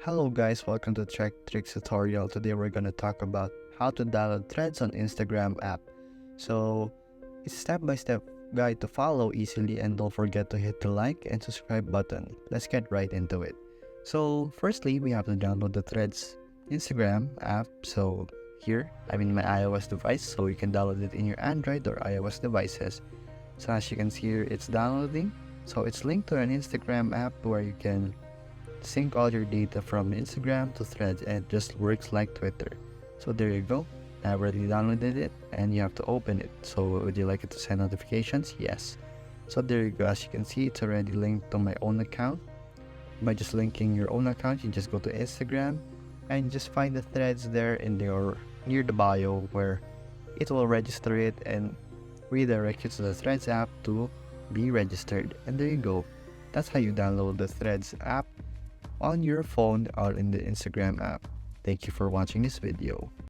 Hello guys, welcome to Trek Tricks tutorial. Today we're gonna talk about how to download Threads on Instagram app. So it's step-by-step guide to follow easily, and don't forget to hit the like and subscribe button. Let's get right into it. So firstly, we have to download the Threads Instagram app. So here, I'm in my iOS device, so you can download it in your Android or iOS devices. So as you can see here, it's downloading. So it's linked to an Instagram app where you can sync all your data from Instagram to Threads, and it just works like Twitter. So there you go. I already downloaded it and you have to open it. So would you like it to send notifications? Yes. So there you go. As you can see, it's already linked to my own account. By just linking your own account, you just go to Instagram and just find the Threads there in your near the bio, where it will register it and redirect you to the Threads app to be registered. And there you go. That's how you download the Threads app on your phone or in the Instagram app. Thank you for watching this video.